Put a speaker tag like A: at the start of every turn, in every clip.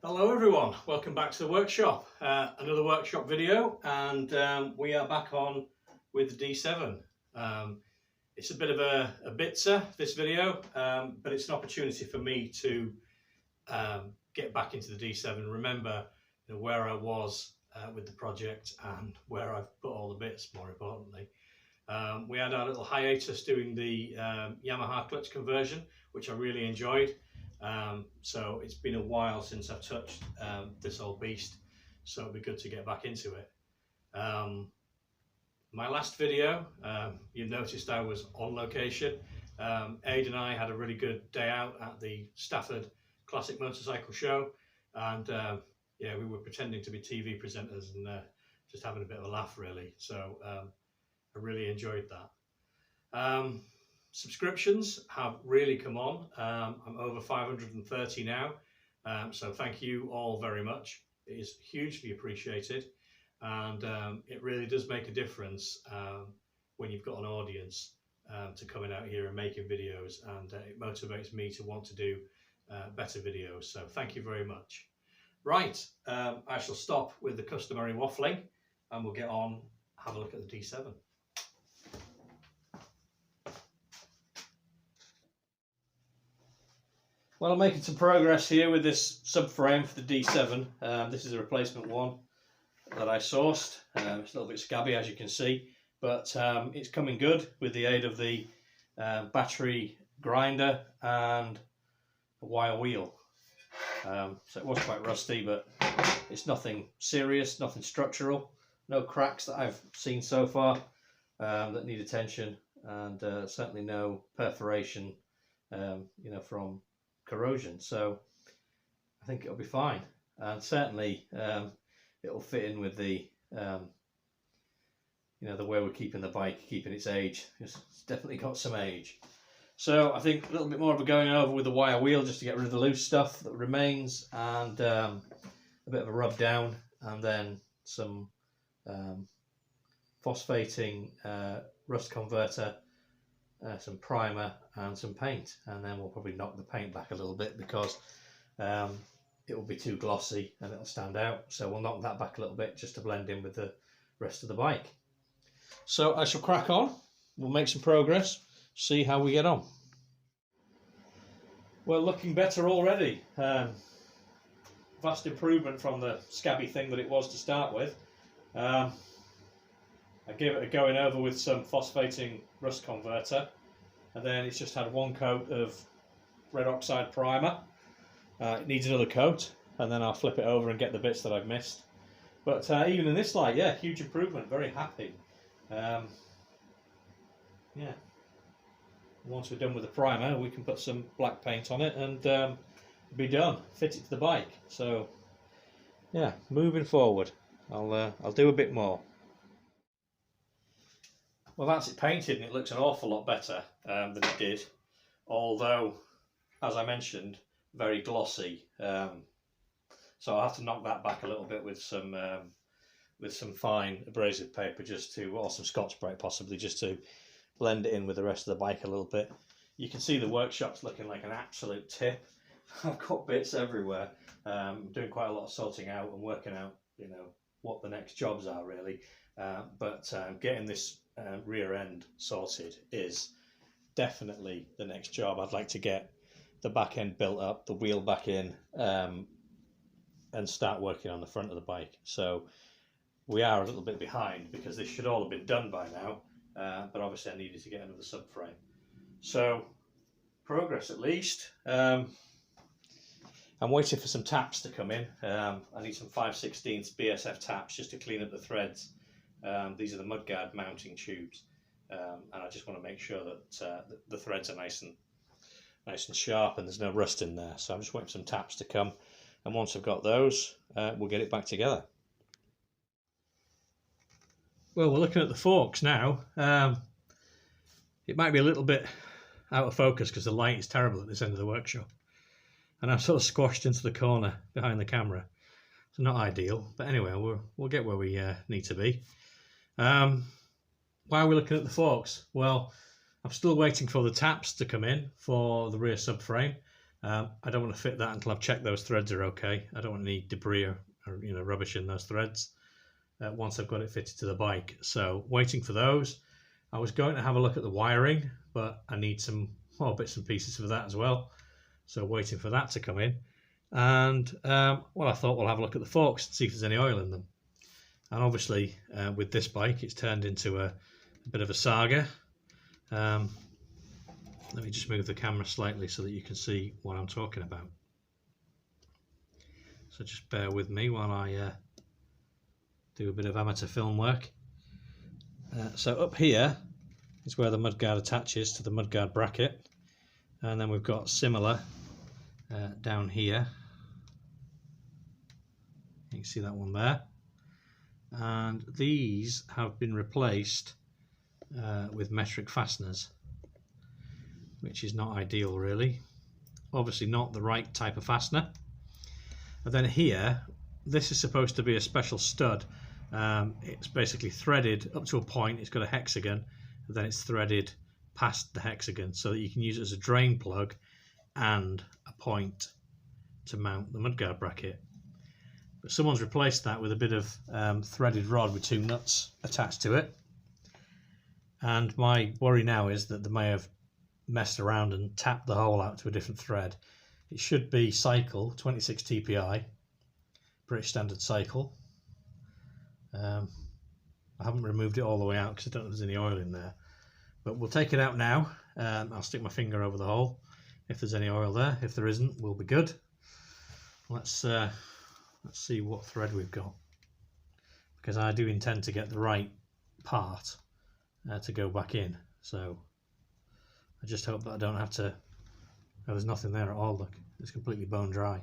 A: Hello everyone, welcome back to the workshop. Another workshop video, and we are back on with the D7. It's a bit of a bitzer, this video, but it's an opportunity for me to get back into the D7, remember where I was with the project and where I've put all the bits, more importantly. We had our little hiatus doing the Yamaha Clutch Conversion, which I really enjoyed. So it's been a while since I've touched this old beast, so it'll be good to get back into it. My last video, you've noticed I was on location. Aid and I had a really good day out at the Stafford Classic Motorcycle Show, and yeah, we were pretending to be TV presenters and just having a bit of a laugh, really. So I really enjoyed that. Subscriptions have really come on. I'm over 530 now, so thank you all very much. It is hugely appreciated, and it really does make a difference when you've got an audience to coming out here and making videos, and it motivates me to want to do better videos, so thank you very much. Right, I shall stop with the customary waffling and we'll get on, have a look at the D7. Well, I'm making some progress here with this subframe for the D7. This is a replacement one that I sourced. It's a little bit scabby, as you can see, but it's coming good with the aid of the battery grinder and a wire wheel. So it was quite rusty, but it's nothing serious, nothing structural, no cracks that I've seen so far that need attention, and certainly no perforation, from corrosion. So I think it'll be fine, and certainly it'll fit in with the the way we're keeping the bike, keeping its age. It's definitely got some age. So I think a little bit more of a going over with the wire wheel just to get rid of the loose stuff that remains, and a bit of a rub down, and then some phosphating rust converter, some primer and some paint, and then we'll probably knock the paint back a little bit because it will be too glossy and it'll stand out, so we'll knock that back a little bit just to blend in with the rest of the bike. So I shall crack on, we'll make some progress, see how we get on. Well, looking better already. Vast improvement from the scabby thing that it was to start with. I gave it a going over with some phosphating rust converter, and then it's just had one coat of red oxide primer. It needs another coat, and then I'll flip it over and get the bits that I've missed. But even in this light, yeah, huge improvement, very happy. Yeah, once we're done with the primer, we can put some black paint on it and be done, fit it to the bike. So yeah, moving forward, I'll do a bit more. Well, that's it painted, and it looks an awful lot better than it did, although, as I mentioned, very glossy. So I'll have to knock that back a little bit with some fine abrasive paper, or some Scotch-Brite possibly, just to blend it in with the rest of the bike a little bit. You can see the workshop's looking like an absolute tip. I've got bits everywhere. Doing quite a lot of sorting out and working out, what the next jobs are really. But getting this rear end sorted is definitely the next job. I'd like to get the back end built up, the wheel back in, and start working on the front of the bike. So we are a little bit behind because this should all have been done by now, but obviously I needed to get another subframe. So progress at least. I'm waiting for some taps to come in. I need some 5/16 BSF taps just to clean up the threads. These are the mudguard mounting tubes, and I just want to make sure that the threads are nice and sharp and there's no rust in there. So I'm just waiting for some taps to come, and once I've got those, we'll get it back together. Well, we're looking at the forks now. It might be a little bit out of focus because the light is terrible at this end of the workshop, and I'm sort of squashed into the corner behind the camera. It's not ideal, but anyway, we'll get where we need to be. Why are we looking at the forks? Well, I'm still waiting for the taps to come in for the rear subframe. I don't want to fit that until I've checked those threads are okay. I don't want any debris or rubbish in those threads once I've got it fitted to the bike. So waiting for those. I was going to have a look at the wiring, but I need some more bits and pieces for that as well. So waiting for that to come in. And well, I thought we'll have a look at the forks and see if there's any oil in them. And obviously with this bike it's turned into a bit of a saga. Let me just move the camera slightly so that you can see what I'm talking about. So just bear with me while I do a bit of amateur film work. So up here is where the mudguard attaches to the mudguard bracket, and then we've got similar down here. You can see that one there, and these have been replaced with metric fasteners, which is not ideal really. Obviously not the right type of fastener. And then here, this is supposed to be a special stud. It's basically threaded up to a point, it's got a hexagon, and then it's threaded past the hexagon so that you can use it as a drain plug and a point to mount the mudguard bracket. But someone's replaced that with a bit of threaded rod with 2 nuts attached to it. And my worry now is that they may have messed around and tapped the hole out to a different thread. It should be cycle 26 TPI, British Standard cycle. I haven't removed it all the way out because I don't know if there's any oil in there, but we'll take it out now. I'll stick my finger over the hole if there's any oil there. If there isn't, we'll be good. Let's see what thread we've got, because I do intend to get the right part to go back in. So I just hope that I don't have to. Oh, there's nothing there at all. Look, it's completely bone dry.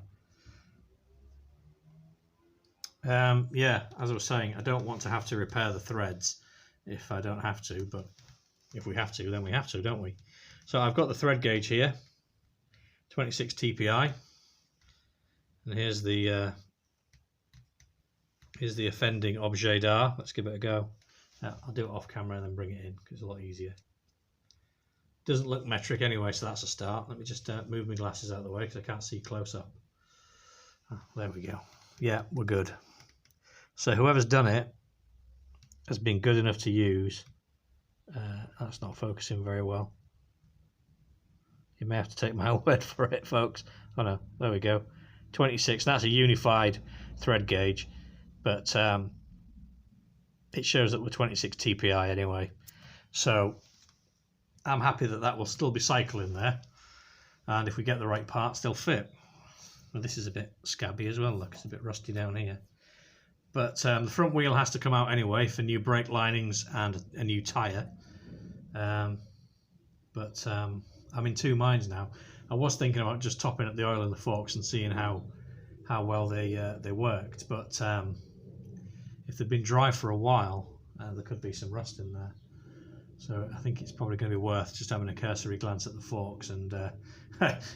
A: Yeah, as I was saying, I don't want to have to repair the threads if I don't have to, but if we have to, then we have to, don't we? So I've got the thread gauge here, 26 TPI, and here's the offending objet d'art. Let's give it a go. I'll do it off camera and then bring it in because it's a lot easier. Doesn't look metric anyway, so that's a start. Let me just move my glasses out of the way because I can't see close up. Oh, there we go. Yeah, we're good. So whoever's done it has been good enough to use. That's not focusing very well. You may have to take my word for it, folks. Oh no, there we go. 26. That's a unified thread gauge, but it shows that we're 26 TPI anyway. So I'm happy that that will still be cycling there, and if we get the right parts, they'll fit. Well, this is a bit scabby as well. Look, it's a bit rusty down here. But the front wheel has to come out anyway for new brake linings and a new tyre. But I'm in 2 minds now. I was thinking about just topping up the oil in the forks and seeing how well they worked. But if they've been dry for a while, there could be some rust in there. So I think it's probably going to be worth just having a cursory glance at the forks, and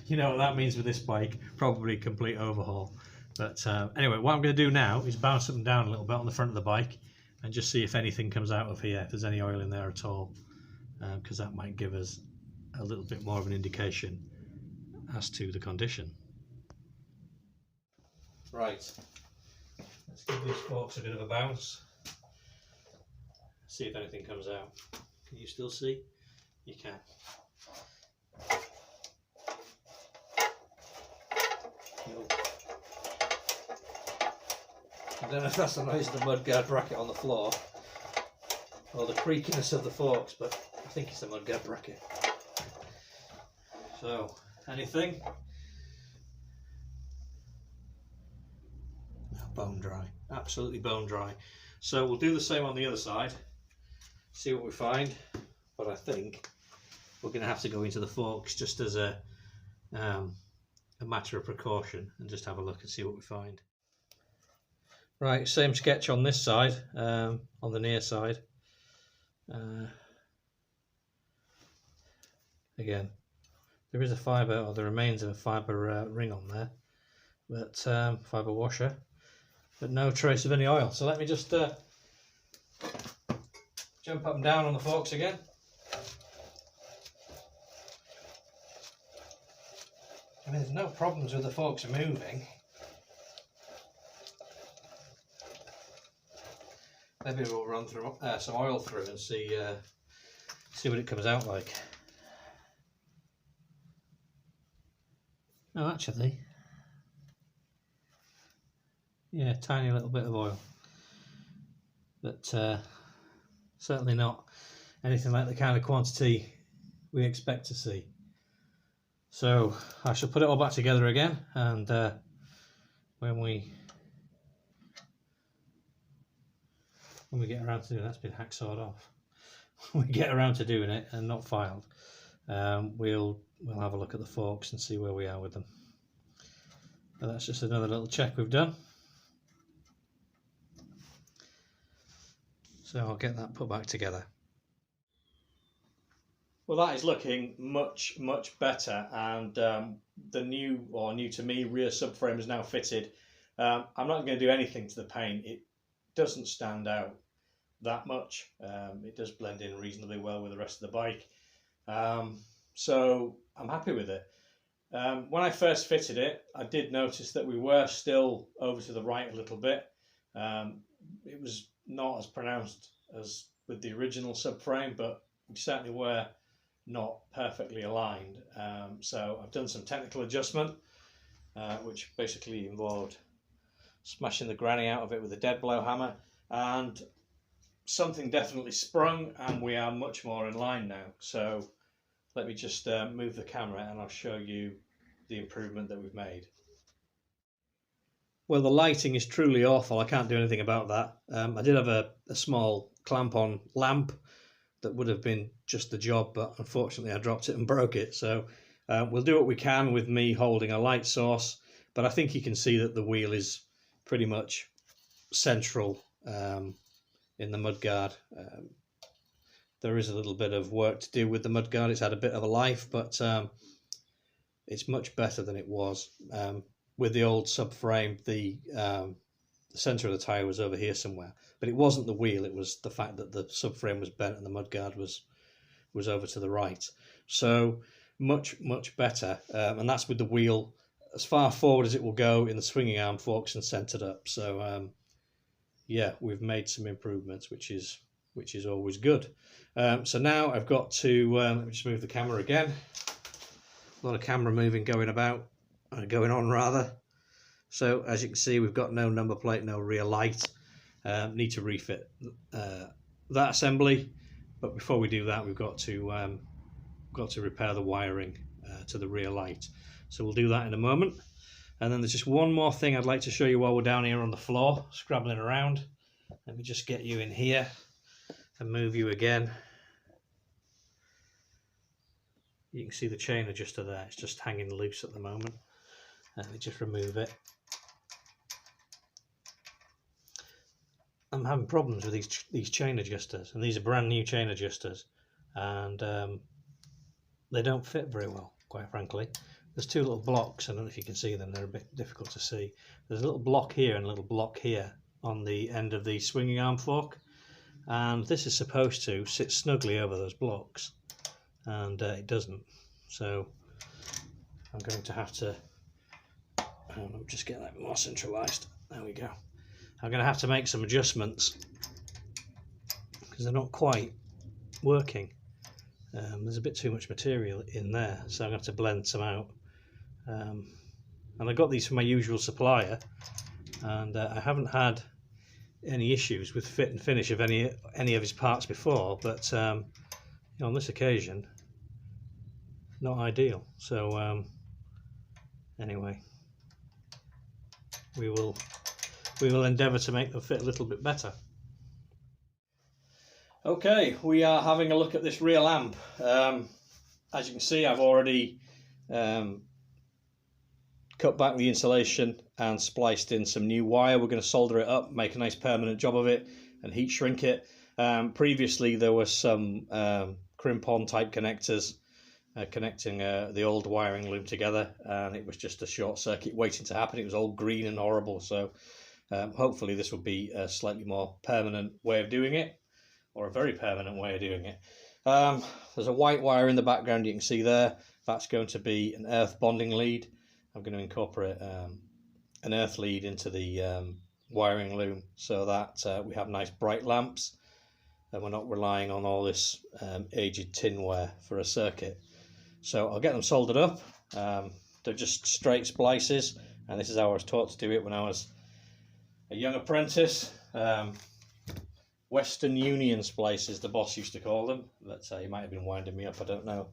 A: you know what that means with this bike, probably a complete overhaul. But anyway, what I'm going to do now is bounce them down a little bit on the front of the bike and just see if anything comes out of here, if there's any oil in there at all, because that might give us a little bit more of an indication as to the condition. Right, let's give these forks a bit of a bounce, see if anything comes out. Can you still see? You can. Nope. I don't know if that's the noise of the mudguard bracket on the floor or the creakiness of the forks, but I think it's the mudguard bracket. So, anything? Bone dry, absolutely bone dry. So we'll do the same on the other side, see what we find, but I think we're going to have to go into the forks just as a matter of precaution and just have a look and see what we find. Right, same sketch on this side, on the near side. Again, there is a fibre, or the remains of a fibre ring on there, but fibre washer, but no trace of any oil. So let me just jump up and down on the forks again. I mean, there's no problems with the forks moving. Maybe we'll run through some oil through and see what it comes out like. Oh, actually, yeah, tiny little bit of oil, but certainly not anything like the kind of quantity we expect to see. So I shall put it all back together again, and when we get around to doing it, that's been hacksawed off. When we get around to doing it and not filed, we'll have a look at the forks and see where we are with them. But that's just another little check we've done. So I'll get that put back together. Well, that is looking much better, and the new to me rear subframe is now fitted. I'm not going to do anything to the paint. It doesn't stand out that much. It does blend in reasonably well with the rest of the bike, so I'm happy with it. When I first fitted it, I did notice that we were still over to the right a little bit. It was not as pronounced as with the original subframe, but we certainly were not perfectly aligned. So I've done some technical adjustment, which basically involved smashing the granny out of it with a dead blow hammer, and something definitely sprung, and we are much more in line now. So let me just move the camera and I'll show you the improvement that we've made. Well, the lighting is truly awful. I can't do anything about that. I did have a small clamp-on lamp that would have been just the job, but unfortunately I dropped it and broke it. So we'll do what we can with me holding a light source, but I think you can see that the wheel is pretty much central in the mudguard. There is a little bit of work to do with the mudguard. It's had a bit of a life, but it's much better than it was. With the old subframe, the centre of the tyre was over here somewhere, but it wasn't the wheel, it was the fact that the subframe was bent and the mudguard was over to the right. So much better, and that's with the wheel as far forward as it will go in the swinging arm forks and centred up. So yeah, we've made some improvements, which is always good. So now I've got to let me just move the camera again. A lot of camera moving going on rather. So as you can see, we've got no number plate, no rear light. Need to refit that assembly, but before we do that, we've got to repair the wiring to the rear light. So we'll do that in a moment. And then there's just one more thing I'd like to show you while we're down here on the floor scrabbling around. Let me just get you in here and move you again. You can see the chain adjuster there, it's just hanging loose at the moment. Let me just remove it. I'm having problems with these chain adjusters, and these are brand new chain adjusters, and they don't fit very well, quite frankly. There's two little blocks, I don't know if you can see them, they're a bit difficult to see. There's a little block here and a little block here on the end of the swinging arm fork, and this is supposed to sit snugly over those blocks, and it doesn't. So I'm going to have to just get that more centralized. There we go. I'm going to have to make some adjustments because they're not quite working. There's a bit too much material in there, so I'm going to have to blend some out. And I got these from my usual supplier, and I haven't had any issues with fit and finish of any of his parts before, but on this occasion, not ideal. So anyway, we will endeavour to make them fit a little bit better. Okay, we are having a look at this rear lamp. As you can see, I've already cut back the insulation and spliced in some new wire. We're going to solder it up, make a nice permanent job of it, and heat shrink it. Previously there were some crimp-on type connectors connecting the old wiring loom together, and it was just a short circuit waiting to happen. It was all green and horrible, so hopefully this will be a slightly more permanent way of doing it, or a very permanent way of doing it. There's a white wire in the background you can see there. That's going to be an earth bonding lead. I'm going to incorporate an earth lead into the wiring loom so that we have nice bright lamps and we're not relying on all this aged tinware for a circuit. So I'll get them soldered up. They're just straight splices, and this is how I was taught to do it when I was a young apprentice. Western Union splices, the boss used to call them. But he might have been winding me up, I don't know.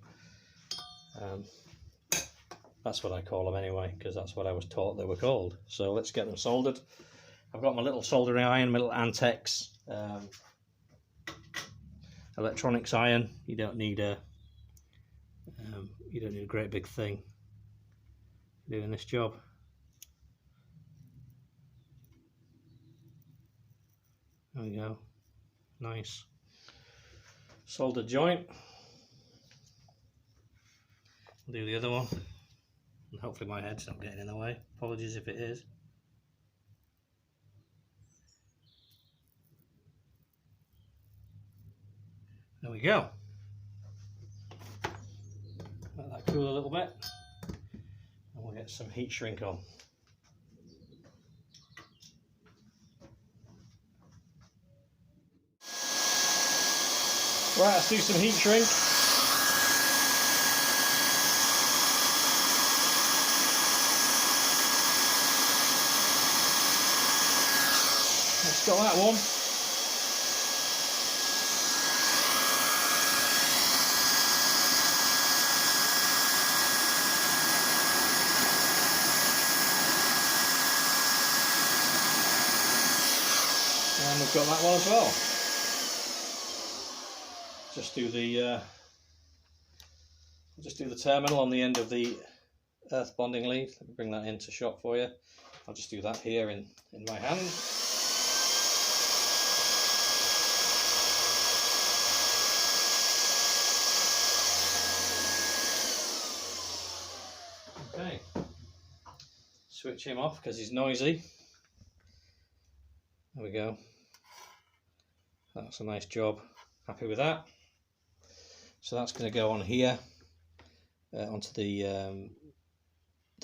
A: That's what I call them anyway, because that's what I was taught they were called. So let's get them soldered. I've got my little soldering iron, my little Bantics electronics iron. You don't need a great big thing doing this job. There we go. Nice soldered joint. I'll do the other one, and hopefully my head's not getting in the way. Apologies if it is. There we go. Let that cool a little bit, and we'll get some heat shrink on. Right, let's do some heat shrink. Let's got that one. And we've got that one as well. Just do the terminal on the end of the earth bonding lead. Let me bring that into shot for you. I'll just do that here in my hand. Okay. Switch him off because he's noisy. There we go. That's a nice job. Happy with that. So that's going to go on here onto the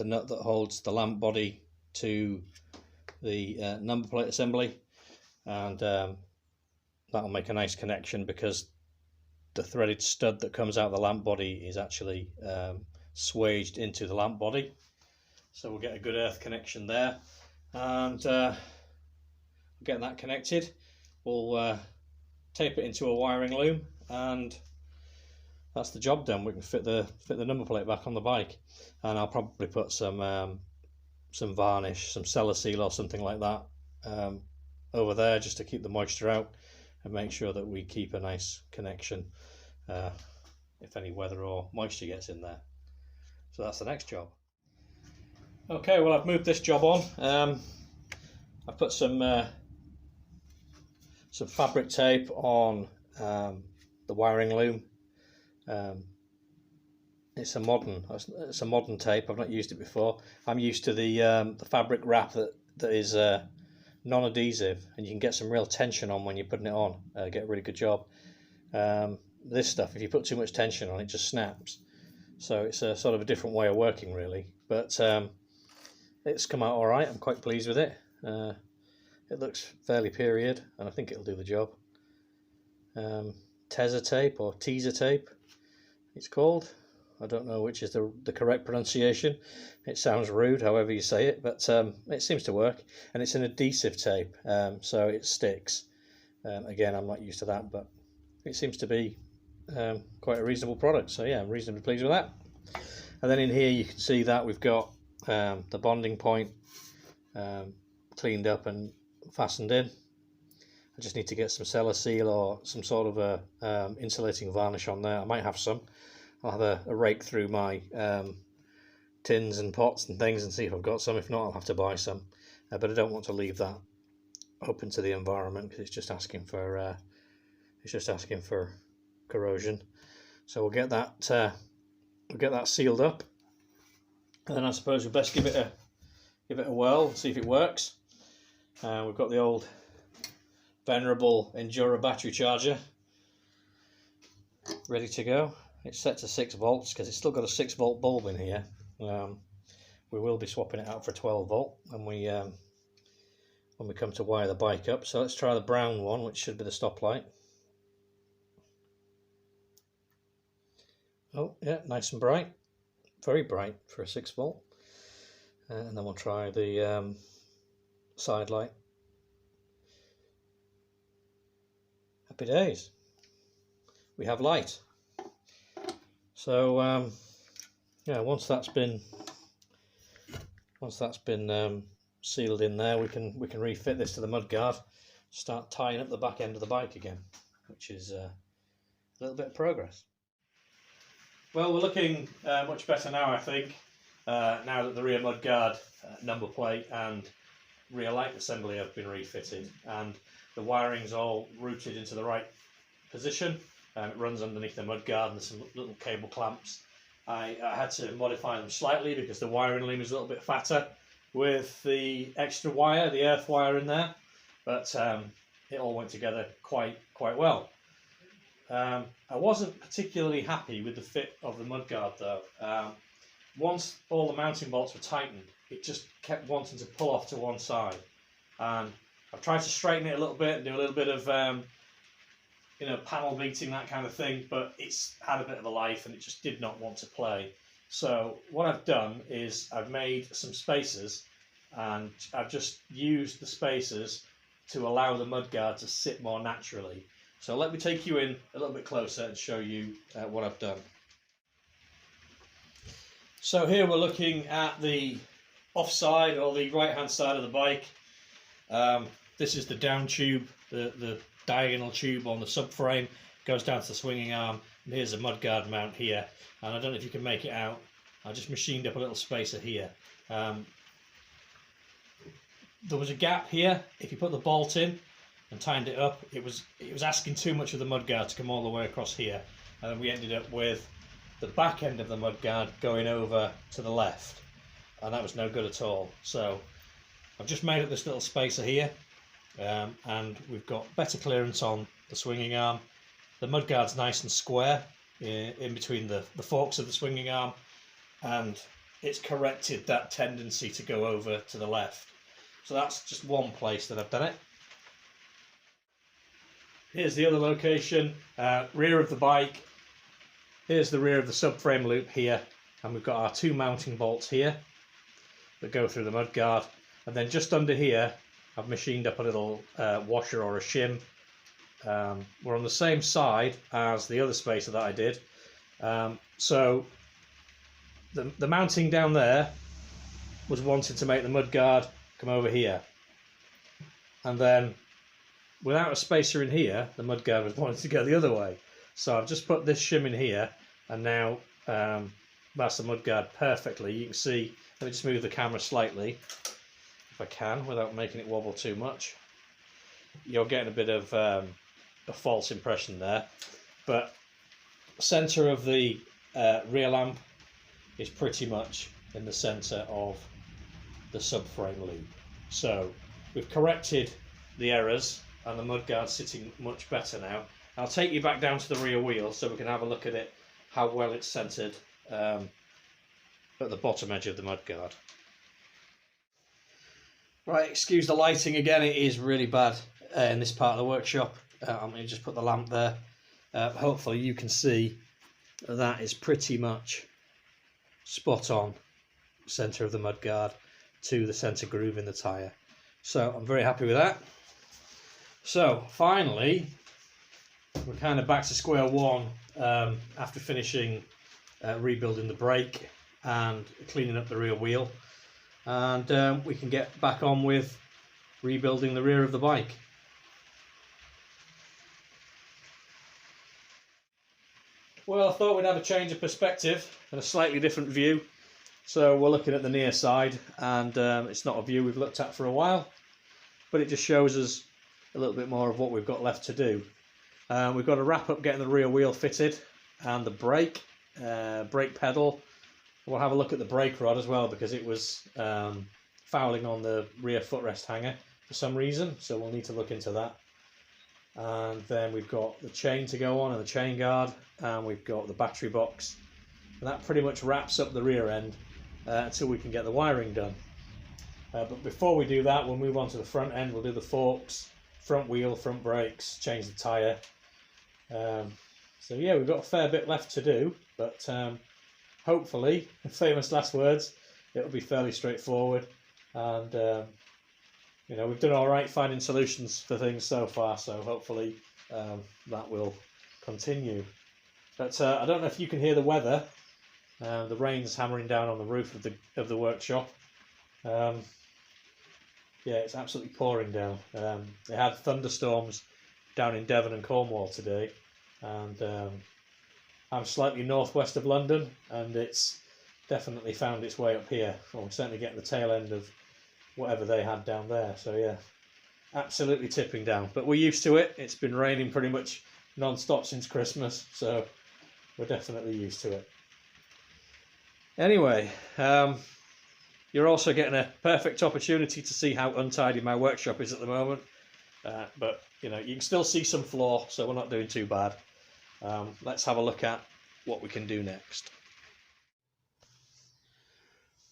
A: nut that holds the lamp body to the number plate assembly, and that'll make a nice connection because the threaded stud that comes out of the lamp body is actually swaged into the lamp body, so we'll get a good earth connection there. And get that connected, we'll tape it into a wiring loom, and that's the job done. We can fit the number plate back on the bike, and I'll probably put some varnish, some cellar seal or something like that over there just to keep the moisture out and make sure that we keep a nice connection if any weather or moisture gets in there. So that's the next job. Okay, well, I've moved this job on. I've put some fabric tape on the wiring loom. It's a modern tape. I've not used it before. I'm used to the fabric wrap that is non-adhesive, and you can get some real tension on when you're putting it on. Get a really good job. This stuff, if you put too much tension on, it just snaps. So it's a sort of a different way of working, really. But it's come out all right. I'm quite pleased with it. It looks fairly period, and I think it'll do the job. Teaser tape, or teaser tape, it's called. I don't know which is the correct pronunciation. It sounds rude, however you say it, but it seems to work. And it's an adhesive tape, so it sticks. Again, I'm not used to that, but it seems to be quite a reasonable product. So yeah, I'm reasonably pleased with that. And then in here you can see that we've got the bonding point cleaned up and fastened in. I just need to get some cellar seal or some sort of a insulating varnish on there. I might have some. I'll have a rake through my tins and pots and things and see if I've got some. If not, I'll have to buy some. But I don't want to leave that open to the environment because it's just asking for corrosion. So we'll get that sealed up, and then I suppose we best give it a whirl and see if it works. We've got the old venerable Endura battery charger ready to go. It's set to 6 volts because it's still got a 6 volt bulb in here, we will be swapping it out for 12 volt when we come to wire the bike up. So let's try the brown one, which should be the stoplight. Oh yeah, nice and bright, very bright for a 6 volt. And then we'll try the side light. Happy days, we have light. So yeah, once that's been sealed in there, we can refit this to the mudguard, start tying up the back end of the bike again, which is a little bit of progress. Well, we're looking much better now, I think, now that the rear mudguard number plate and rear light assembly have been refitted and the wiring's all routed into the right position. It runs underneath the mudguard and there's some little cable clamps. I had to modify them slightly because the wiring loom is a little bit fatter with the extra wire, the earth wire in there, but it all went together quite well. I wasn't particularly happy with the fit of the mudguard though. Once all the mounting bolts were tightened, it just kept wanting to pull off to one side, and I've tried to straighten it a little bit and do a little bit of you know, panel beating, that kind of thing, but it's had a bit of a life and it just did not want to play. So what I've done is I've made some spacers and I've just used the spacers to allow the mudguard to sit more naturally. So let me take you in a little bit closer and show you what I've done. So here we're looking at the offside or the right hand side of the bike. This is the down tube, the diagonal tube on the subframe, goes down to the swinging arm, and here's a mudguard mount here, and I don't know if you can make it out. I just machined up a little spacer here. There was a gap here. If you put the bolt in and tightened it up, it was asking too much of the mudguard to come all the way across here, and then we ended up with the back end of the mudguard going over to the left, and that was no good at all. So I've just made up this little spacer here, and we've got better clearance on the swinging arm. The mudguard's nice and square in between the forks of the swinging arm, and it's corrected that tendency to go over to the left. So that's just one place that I've done it. Here's the other location, rear of the bike. Here's the rear of the subframe loop here, and we've got our two mounting bolts here that go through the mudguard, and then just under here I've machined up a little washer or a shim. We're on the same side as the other spacer that I did. So the mounting down there was wanting to make the mudguard come over here, and then without a spacer in here, the mudguard was wanting to go the other way. So I've just put this shim in here, and now that's the mudguard perfectly. You can see, let me just move the camera slightly if I can without making it wobble too much. You're getting a bit of a false impression there, but the centre of the rear lamp is pretty much in the centre of the subframe loop. So we've corrected the errors and the mudguard's sitting much better now. I'll take you back down to the rear wheel so we can have a look at it, how well it's centred at the bottom edge of the mudguard. Right, excuse the lighting again, it is really bad in this part of the workshop. I'm going to just put the lamp there. Hopefully you can see that is pretty much spot on centre of the mudguard to the centre groove in the tyre. So I'm very happy with that. So finally, we're kind of back to square one after finishing rebuilding the brake and cleaning up the rear wheel, and we can get back on with rebuilding the rear of the bike. Well, I thought we'd have a change of perspective and a slightly different view. So we're looking at the near side, and it's not a view we've looked at for a while, but it just shows us a little bit more of what we've got left to do. We've got to wrap up getting the rear wheel fitted and the brake pedal. We'll have a look at the brake rod as well, because it was fouling on the rear footrest hanger for some reason, so we'll need to look into that. And then we've got the chain to go on and the chain guard, and we've got the battery box, and that pretty much wraps up the rear end. until we can get the wiring done. But before we do that, we'll move on to the front end. We'll do the forks, front wheel, front brakes, change the tyre. So yeah, we've got a fair bit left to do, but hopefully, famous last words, it'll be fairly straightforward. And you know, we've done all right finding solutions for things so far, so hopefully that will continue. But I don't know if you can hear the weather. The rain's hammering down on the roof of the workshop. Yeah, it's absolutely pouring down. They had thunderstorms down in Devon and Cornwall today, and I'm slightly northwest of London, and it's definitely found its way up here. Well, we're certainly getting the tail end of whatever they had down there. So yeah, absolutely tipping down. But we're used to it. It's been raining pretty much non-stop since Christmas, so we're definitely used to it. Anyway, you're also getting a perfect opportunity to see how untidy my workshop is at the moment. But you know, you can still see some floor, so we're not doing too bad. Let's have a look at what we can do next.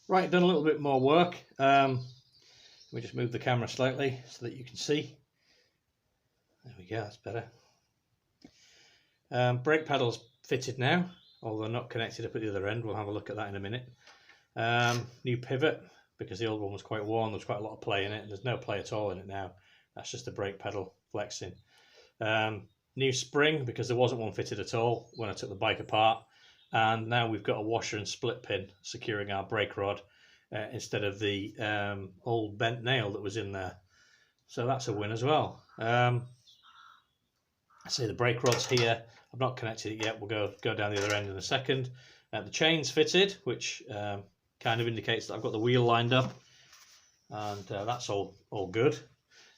A: Right, done a little bit more work. Let me just move the camera slightly so that you can see. There we go, that's better. Brake pedals fitted now, although not connected up at the other end. We'll have a look at that in a minute. New pivot, because the old one was quite worn. There's quite a lot of play in it. There's no play at all in it now. That's just the brake pedal flexing. New spring, because there wasn't one fitted at all when I took the bike apart. And now we've got a washer and split pin securing our brake rod instead of the old bent nail that was in there. So that's a win as well. I see the brake rod's here. I've not connected it yet. We'll go down the other end in a second. The chain's fitted, which kind of indicates that I've got the wheel lined up, and that's all good.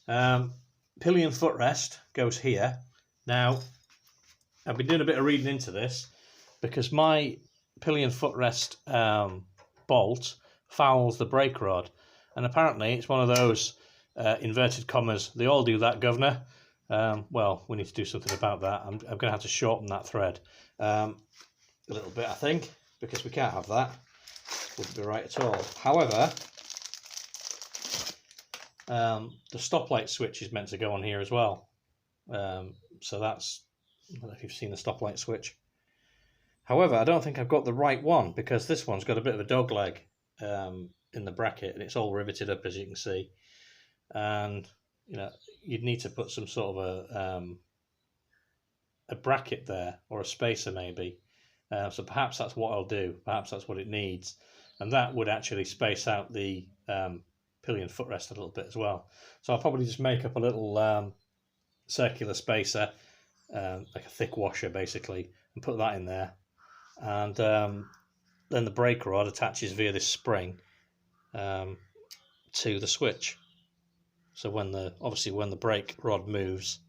A: Pillion footrest goes here. Now, I've been doing a bit of reading into this because my pillion footrest bolt fouls the brake rod, and apparently it's one of those inverted commas. They all do that, governor. Well, we need to do something about that. I'm going to have to shorten that thread a little bit, I think, because we can't have that. Wouldn't be right at all. However, the stoplight switch is meant to go on here as well. So that's, I don't know if you've seen the stoplight switch. However, I don't think I've got the right one, because this one's got a bit of a dog leg in the bracket, and it's all riveted up, as you can see. And you know, you'd need to put some sort of a bracket there, or a spacer maybe. So perhaps that's what I'll do. Perhaps that's what it needs, and that would actually space out the pillion footrest a little bit as well. So I'll probably just make up a little circular spacer, like a thick washer basically, and put that in there. And then the brake rod attaches via this spring to the switch. So obviously when the brake rod moves,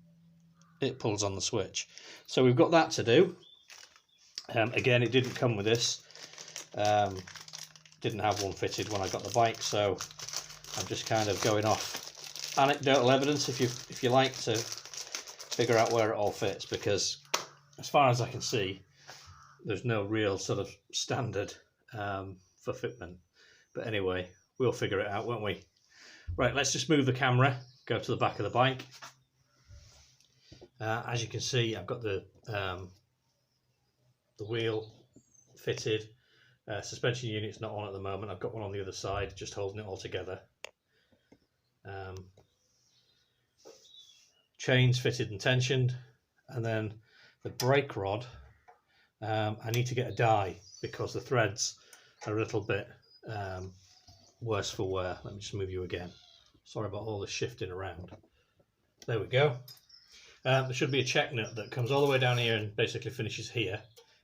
A: it pulls on the switch. So we've got that to do. Again, it didn't come with this. Didn't have one fitted when I got the bike, so I'm just kind of going off anecdotal evidence, if you like, to figure out where it all fits, because as far as I can see, there's no real sort of standard for fitment. But anyway, we'll figure it out, won't we? Right, let's just move the camera, go to the back of the bike. As you can see, I've got the wheel fitted. Suspension unit's not on at the moment. I've got one on the other side, just holding it all together. Chains fitted and tensioned, and then the brake rod. I need to get a die because the threads are a little bit worse for wear. Let me just move you again. Sorry about all the shifting around. There we go. There should be a check nut that comes all the way down here and basically finishes here,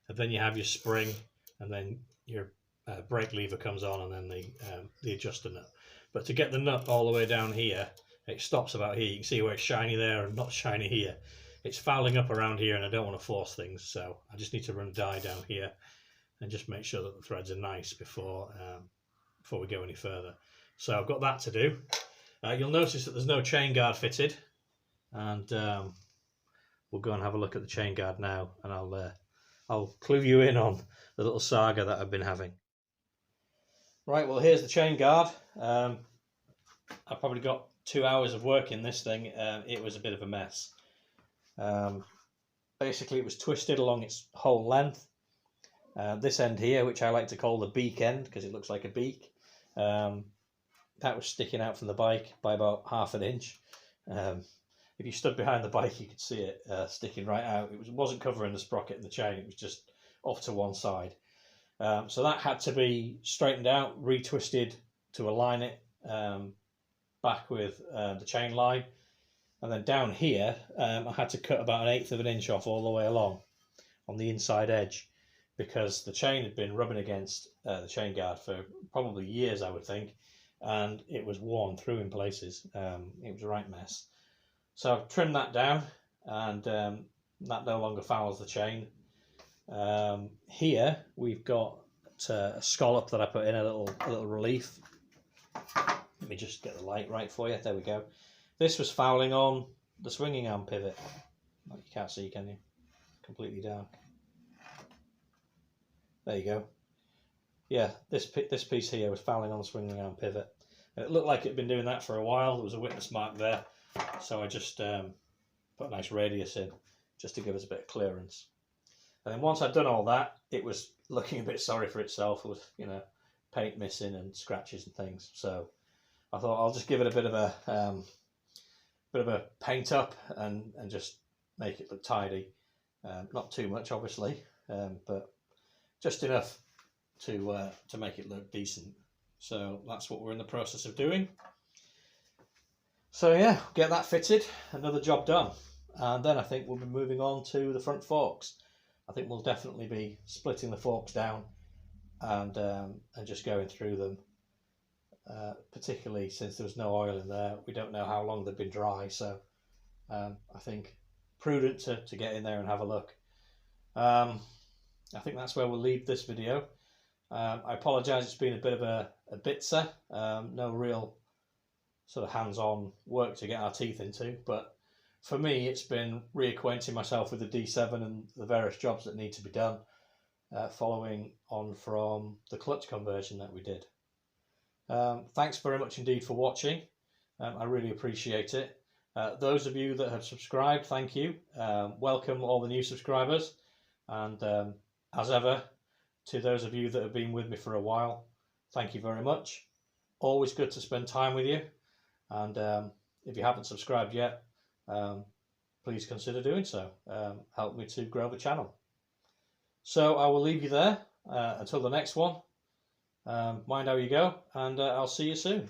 A: and then you have your spring, and then your brake lever comes on, and then the adjuster nut. But to get the nut all the way down here, it stops about here. You can see where it's shiny there and not shiny here. It's fouling up around here, and I don't want to force things, so I just need to run a die down here and just make sure that the threads are nice before we go any further. So I've got that to do. You'll notice that there's no chain guard fitted, and we'll go and have a look at the chain guard now, and I'll clue you in on the little saga that I've been having. Right, well here's the chain guard. I probably got 2 hours of work in this thing. It was a bit of a mess. Basically it was twisted along its whole length. This end here, which I like to call the beak end because it looks like a beak, that was sticking out from the bike by about ½ an inch. If you stood behind the bike you could see it sticking right out. It wasn't covering the sprocket and the chain, it was just off to one side. So that had to be straightened out, retwisted to align it back with the chain line. And then down here I had to cut about 1/8 of an inch off all the way along on the inside edge, because the chain had been rubbing against the chain guard for probably years, I would think, and it was worn through in places. It was a right mess. So I've trimmed that down, and that no longer fouls the chain. Here we've got a scallop that I put in, a little relief. Let me just get the light right for you. There we go. This was fouling on the swinging arm pivot. Oh, you can't see, can you? Completely dark. There you go. Yeah, this piece here was fouling on the swinging arm pivot. And it looked like it had been doing that for a while. There was a witness mark there. So I just put a nice radius in just to give us a bit of clearance. And then once I'd done all that, it was looking a bit sorry for itself. It was, you know, paint missing and scratches and things. So I thought I'll just give it a bit of a paint up and just make it look tidy. Not too much, obviously, but just enough to make it look decent. So that's what we're in the process of doing. So yeah, get that fitted, another job done, and then I think we'll be moving on to the front forks. I think we'll definitely be splitting the forks down and just going through them, particularly since there was no oil in there. We don't know how long they've been dry, so I think prudent to get in there and have a look. I think that's where we'll leave this video. I apologise, it's been a bit of a bitzer, no real sort of hands-on work to get our teeth into, but for me it's been reacquainting myself with the D7 and the various jobs that need to be done, following on from the clutch conversion that we did. Thanks very much indeed for watching. I really appreciate it. Those of you that have subscribed, thank you. Welcome all the new subscribers, and as ever, to those of you that have been with me for a while, thank you very much. Always good to spend time with you, and if you haven't subscribed yet, please consider doing so. Help me to grow the channel. So I will leave you there until the next one. Mind how you go, and I'll see you soon.